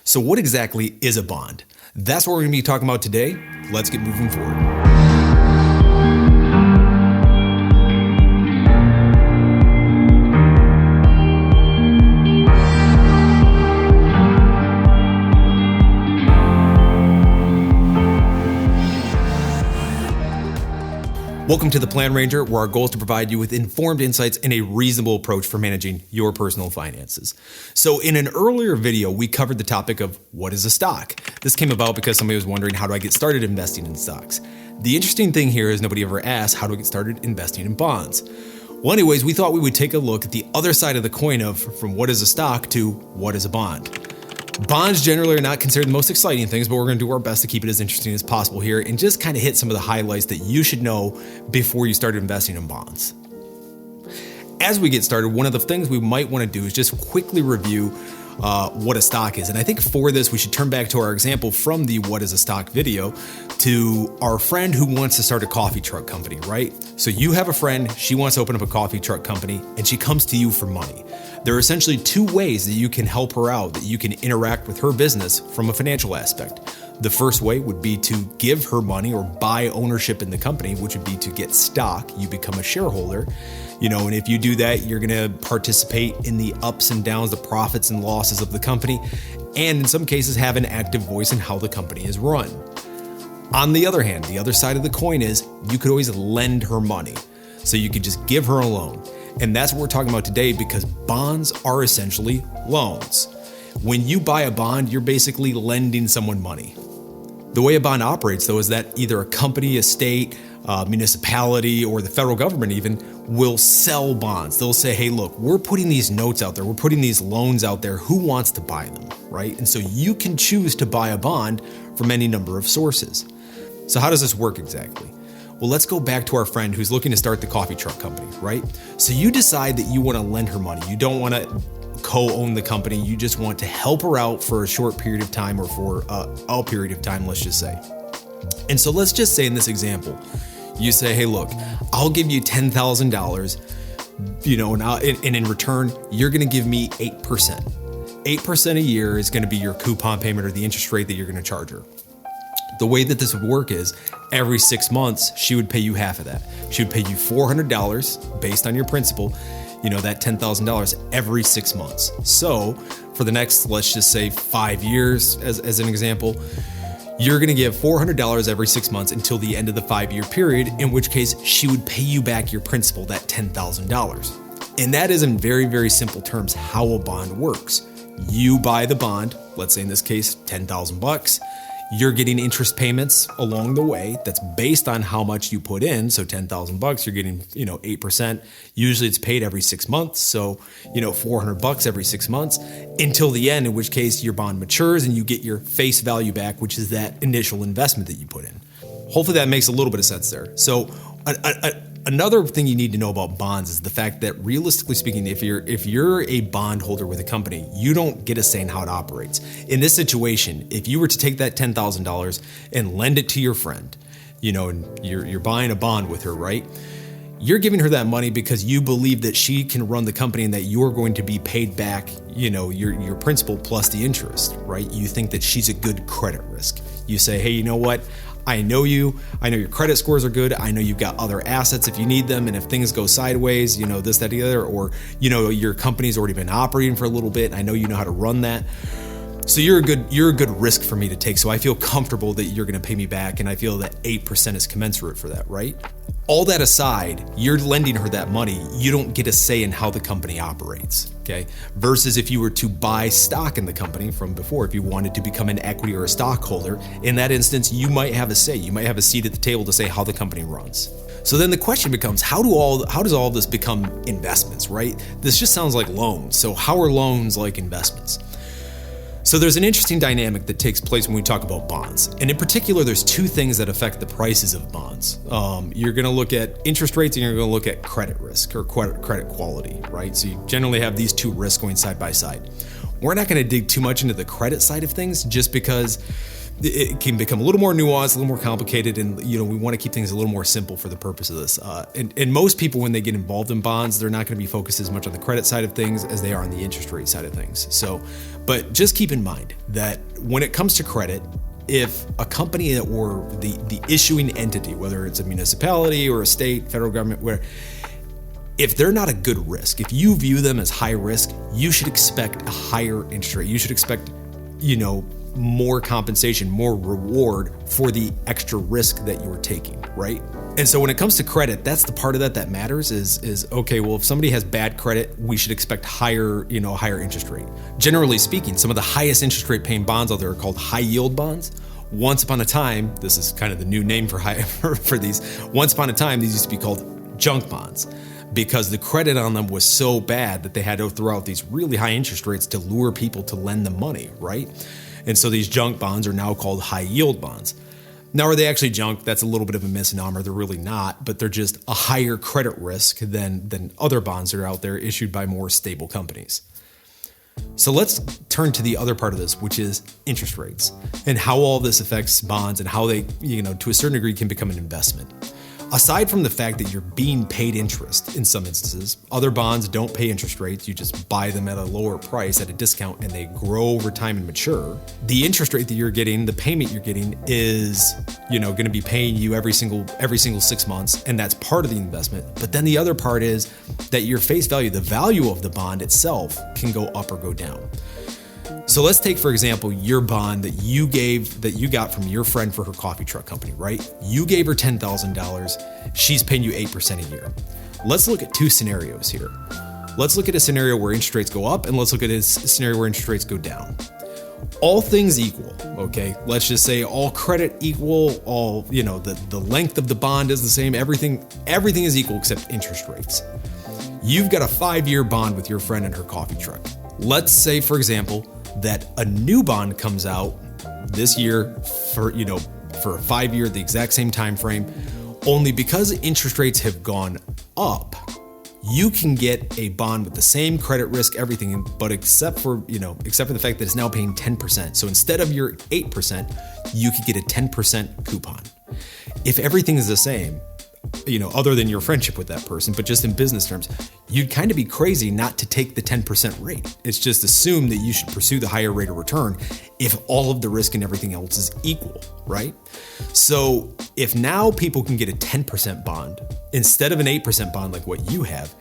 So what exactly is a bond? That's what we're going to be talking about today. Let's get moving forward. Welcome to the Plan Ranger, where our goal is to provide you with informed insights and a reasonable approach for managing your personal finances. So in an earlier video, we covered the topic of what is a stock. This came about because somebody was wondering, how do I get started investing in stocks? The interesting thing here is nobody ever asked, how do I get started investing in bonds? Well, anyways, we thought we would take a look at the other side of the coin of from what is a stock to what is a bond. Bonds generally are not considered the most exciting things, but we're going to do our best to keep it as interesting as possible here and just kind of hit some of the highlights that you should know before you start investing in bonds. As we get started, one of the things we might want to do is just quickly review what a stock is. And I think for this, we should turn back to our example from the What is a Stock video to our friend who wants to start a coffee truck company, right? So you have a friend, she wants to open up a coffee truck company, and she comes to you for money. There are essentially two ways that you can help her out, that you can interact with her business from a financial aspect. The first way would be to give her money or buy ownership in the company, which would be to get stock. You become a shareholder, and if you do that, you're going to participate in the ups and downs, the profits and losses of the company, and in some cases have an active voice in how the company is run. On the other hand, the other side of the coin is you could always lend her money. So you could just give her a loan. And that's what we're talking about today, because bonds are essentially loans. When you buy a bond, you're basically lending someone money. The way a bond operates, though, is that either a company, a state, municipality, or the federal government even will sell bonds. They'll say, hey, look, we're putting these notes out there. We're putting these loans out there. Who wants to buy them, right? And so you can choose to buy a bond from any number of sources. So how does this work exactly? Well, let's go back to our friend who's looking to start the coffee truck company, right? So you decide that you want to lend her money. You don't want to co-own the company. You just want to help her out for a short period of time, or for a period of time, let's just say. And so let's just say in this example, you say, hey, look, I'll give you $10,000, and in return, you're going to give me 8%. 8% a year is going to be your coupon payment, or the interest rate that you're going to charge her. The way that this would work is every 6 months, she would pay you half of that. She would pay you $400 based on your principal, that $10,000 every 6 months. So for the next, let's just say 5 years, as an example, you're going to give $400 every 6 months until the end of the 5-year period, in which case she would pay you back your principal, that $10,000. And that is, in very, very simple terms, how a bond works. You buy the bond, let's say in this case, $10,000. You're getting interest payments along the way that's based on how much you put in. So $10,000, you're getting, 8%. Usually it's paid every 6 months. So, $400 every 6 months until the end, in which case your bond matures and you get your face value back, which is that initial investment that you put in. Hopefully that makes a little bit of sense there. So another thing you need to know about bonds is the fact that, realistically speaking, if you're a bondholder with a company, you don't get a say in how it operates. In this situation, if you were to take that $10,000 and lend it to your friend, and you're buying a bond with her, right? You're giving her that money because you believe that she can run the company and that you're going to be paid back, your principal plus the interest, right? You think that she's a good credit risk. You say, hey, you know what? I know you. I know your credit scores are good. I know you've got other assets if you need them. And if things go sideways, this, that, the other, or, your company's already been operating for a little bit. I know you know how to run that. So you're a good risk for me to take. So I feel comfortable that you're going to pay me back. And I feel that 8% is commensurate for that, right? All that aside, you're lending her that money. You don't get a say in how the company operates, okay? Versus if you were to buy stock in the company from before, if you wanted to become an equity or a stockholder, in that instance, you might have a say. You might have a seat at the table to say how the company runs. So then the question becomes, how does all this become investments, right? This just sounds like loans. So how are loans like investments? So there's an interesting dynamic that takes place when we talk about bonds. And in particular, there's two things that affect the prices of bonds. You're going to look at interest rates and you're going to look at credit risk or credit quality, right? So you generally have these two risks going side by side. We're not going to dig too much into the credit side of things just because it can become a little more nuanced, a little more complicated, and we want to keep things a little more simple for the purpose of this. And most people, when they get involved in bonds, they're not going to be focused as much on the credit side of things as they are on the interest rate side of things. So, but just keep in mind that when it comes to credit, if a company or the issuing entity, whether it's a municipality or a state, federal government, if they're not a good risk, if you view them as high risk, you should expect a higher interest rate. You should expect, more compensation, more reward for the extra risk that you're taking, right? And so when it comes to credit, that's the part of that matters is okay, well, if somebody has bad credit, we should expect higher interest rate. Generally speaking, some of the highest interest rate paying bonds out there are called high yield bonds. Once upon a time, this is kind of the new name for these. Once upon a time, these used to be called junk bonds, because the credit on them was so bad that they had to throw out these really high interest rates to lure people to lend them money, right? And so these junk bonds are now called high yield bonds. Now, are they actually junk? That's a little bit of a misnomer. They're really not, but they're just a higher credit risk than other bonds that are out there issued by more stable companies. So let's turn to the other part of this, which is interest rates and how all this affects bonds and how they, to a certain degree can become an investment. Aside from the fact that you're being paid interest in some instances, other bonds don't pay interest rates. You just buy them at a lower price at a discount and they grow over time and mature. The interest rate that you're getting, the payment you're getting is, going to be paying you every single 6 months. And that's part of the investment. But then the other part is that your face value, the value of the bond itself can go up or go down. So let's take, for example, your bond that you got from your friend for her coffee truck company, right? You gave her $10,000. She's paying you 8% a year. Let's look at two scenarios here. Let's look at a scenario where interest rates go up, and let's look at a scenario where interest rates go down. All things equal, okay? Let's just say all credit equal, all, the length of the bond is the same, everything is equal except interest rates. You've got a 5-year bond with your friend and her coffee truck. Let's say, for example, that a new bond comes out this year for a 5-year, the exact same time frame. Only because interest rates have gone up, you can get a bond with the same credit risk, everything, but except for the fact that it's now paying 10%. So instead of your 8%, you could get a 10% coupon. If everything is the same, other than your friendship with that person, but just in business terms, you'd kind of be crazy not to take the 10% rate. It's just assumed that you should pursue the higher rate of return if all of the risk and everything else is equal, right? So if now people can get a 10% bond instead of an 8% bond like what you have,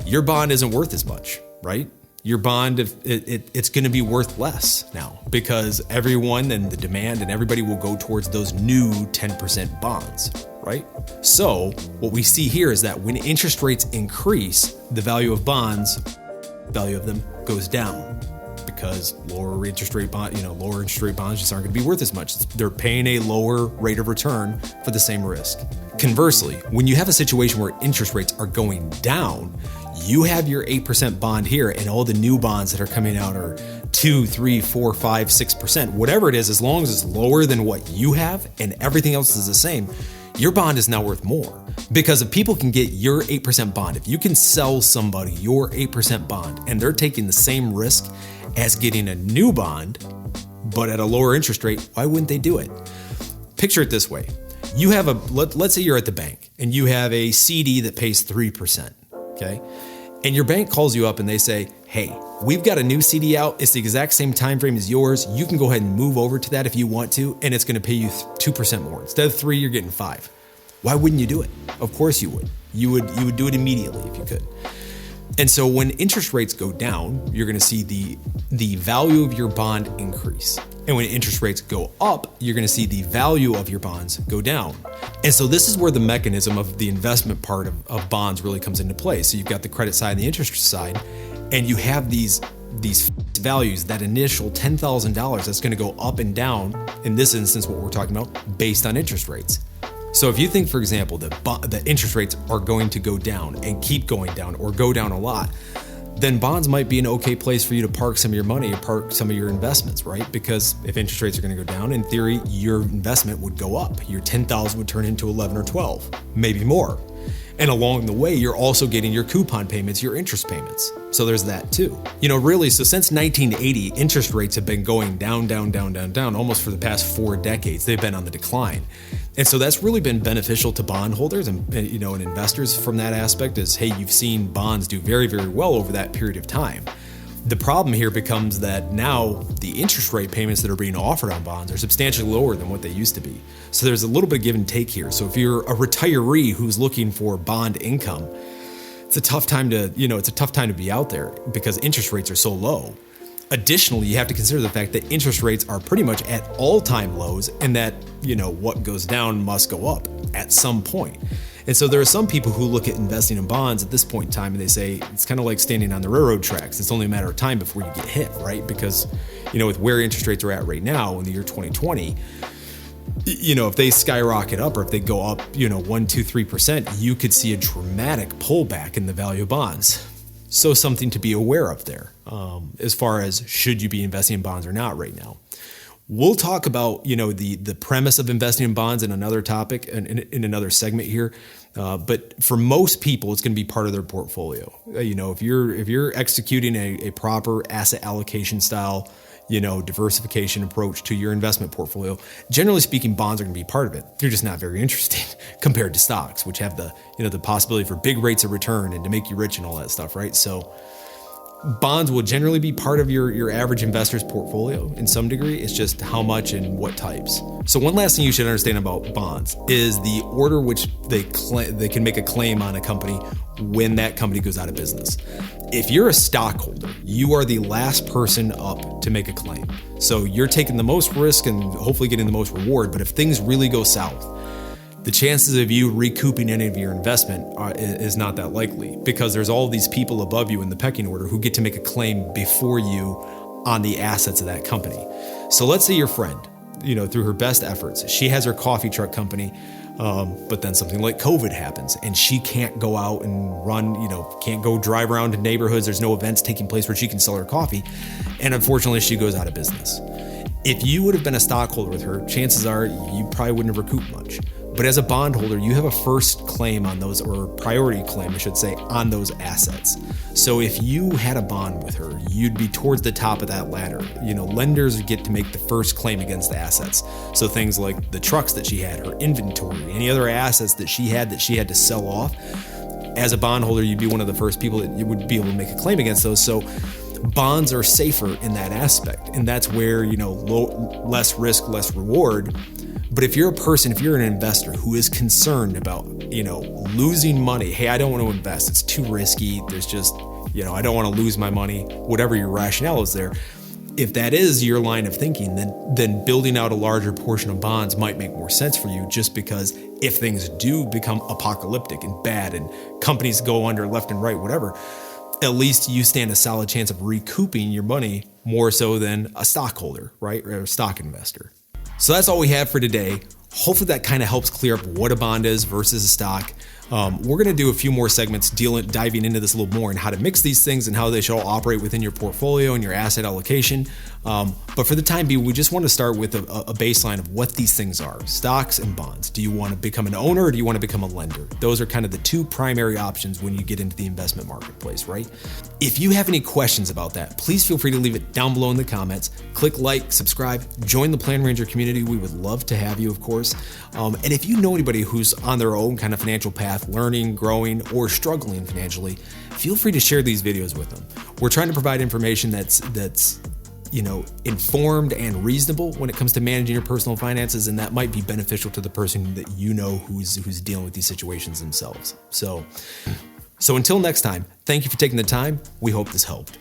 your bond isn't worth as much, right? Your bond, it's going to be worth less now because everyone and the demand and everybody will go towards those new 10% bonds, right? So what we see here is that when interest rates increase, the value of bonds, value of them goes down because lower interest rate bonds just aren't going to be worth as much. They're paying a lower rate of return for the same risk. Conversely, when you have a situation where interest rates are going down, you have your 8% bond here and all the new bonds that are coming out are 2, 3, 4, 5, 6%, whatever it is, as long as it's lower than what you have and everything else is the same, your bond is now worth more. Because if people can get your 8% bond, if you can sell somebody your 8% bond and they're taking the same risk as getting a new bond, but at a lower interest rate, why wouldn't they do it? Picture it this way. You have let's say you're at the bank and you have a CD that pays 3%, okay? And your bank calls you up and they say, hey, we've got a new CD out. It's the exact same time frame as yours. You can go ahead and move over to that if you want to, and it's going to pay you 2% more. Instead of 3, you're getting 5. Why wouldn't you do it? Of course you would. You would do it immediately if you could. And so when interest rates go down, you're going to see the value of your bond increase. And when interest rates go up, you're going to see the value of your bonds go down. And so this is where the mechanism of the investment part of bonds really comes into play. So you've got the credit side and the interest side, and you have these values, that initial $10,000 that's going to go up and down, in this instance, what we're talking about, based on interest rates. So if you think, for example, that interest rates are going to go down and keep going down or go down a lot, then bonds might be an okay place for you to park some of your money or park some of your investments, right? Because if interest rates are going to go down, in theory, your investment would go up. Your 10,000 would turn into 11 or 12, maybe more. And along the way, you're also getting your coupon payments, your interest payments. So there's that too. Really, so since 1980, interest rates have been going down, almost for the past 4 decades. They've been on the decline. And so that's really been beneficial to bondholders and investors from that aspect is, hey, you've seen bonds do very, very well over that period of time. The problem here becomes that now the interest rate payments that are being offered on bonds are substantially lower than what they used to be. So there's a little bit of give and take here. So if you're a retiree who's looking for bond income, it's a tough time to be out there because interest rates are so low. Additionally, you have to consider the fact that interest rates are pretty much at all-time lows and that, what goes down must go up at some point. And so there are some people who look at investing in bonds at this point in time and they say it's kind of like standing on the railroad tracks. It's only a matter of time before you get hit, right? Because, with where interest rates are at right now in the year 2020, if they skyrocket up or if they go up, 1, 2, 3%, you could see a dramatic pullback in the value of bonds. So something to be aware of there as far as should you be investing in bonds or not right now. We'll talk about, the premise of investing in bonds in another topic and in another segment here. But for most people, it's going to be part of their portfolio. If you're executing a proper asset allocation style, diversification approach to your investment portfolio, generally speaking, bonds are going to be part of it. They're just not very interesting compared to stocks, which have the possibility for big rates of return and to make you rich and all that stuff, right? So bonds will generally be part of your average investor's portfolio in some degree. It's just how much and what types. So one last thing you should understand about bonds is the order which they can make a claim on a company when that company goes out of business. If you're a stockholder, you are the last person up to make a claim. So you're taking the most risk and hopefully getting the most reward. But if things really go south, the chances of you recouping any of your investment is not that likely because there's all these people above you in the pecking order who get to make a claim before you on the assets of that company. So let's say your friend, through her best efforts, she has her coffee truck company, but then something like COVID happens and she can't go out and run, can't go drive around in neighborhoods. There's no events taking place where she can sell her coffee. And unfortunately, she goes out of business. If you would have been a stockholder with her, chances are you probably wouldn't have recouped much. But as a bondholder, you have a first claim on those, or priority claim, I should say, on those assets. So if you had a bond with her, you'd be towards the top of that ladder. Lenders get to make the first claim against the assets. So things like the trucks that she had, her inventory, any other assets that she had to sell off. As a bondholder, you'd be one of the first people that you would be able to make a claim against those. So bonds are safer in that aspect. And that's where, less risk, less reward. But if you're an investor who is concerned about, losing money, hey, I don't want to invest. It's too risky. There's just, I don't want to lose my money, whatever your rationale is there. If that is your line of thinking, then building out a larger portion of bonds might make more sense for you just because if things do become apocalyptic and bad and companies go under left and right, whatever, at least you stand a solid chance of recouping your money more so than a stockholder, right? Or a stock investor. So that's all we have for today. Hopefully that kind of helps clear up what a bond is versus a stock. We're going to do a few more segments diving into this a little more and how to mix these things and how they should all operate within your portfolio and your asset allocation. But for the time being, we just want to start with a baseline of what these things are, stocks and bonds. Do you want to become an owner or do you want to become a lender? Those are kind of the two primary options when you get into the investment marketplace, right? If you have any questions about that, please feel free to leave it down below in the comments. Click like, subscribe, join the Plan Ranger community. We would love to have you, of course. And if you know anybody who's on their own kind of financial path, learning, growing, or struggling financially, feel free to share these videos with them. We're trying to provide information that's informed and reasonable when it comes to managing your personal finances, and that might be beneficial to the person that who's dealing with these situations themselves. So until next time, thank you for taking the time. We hope this helped.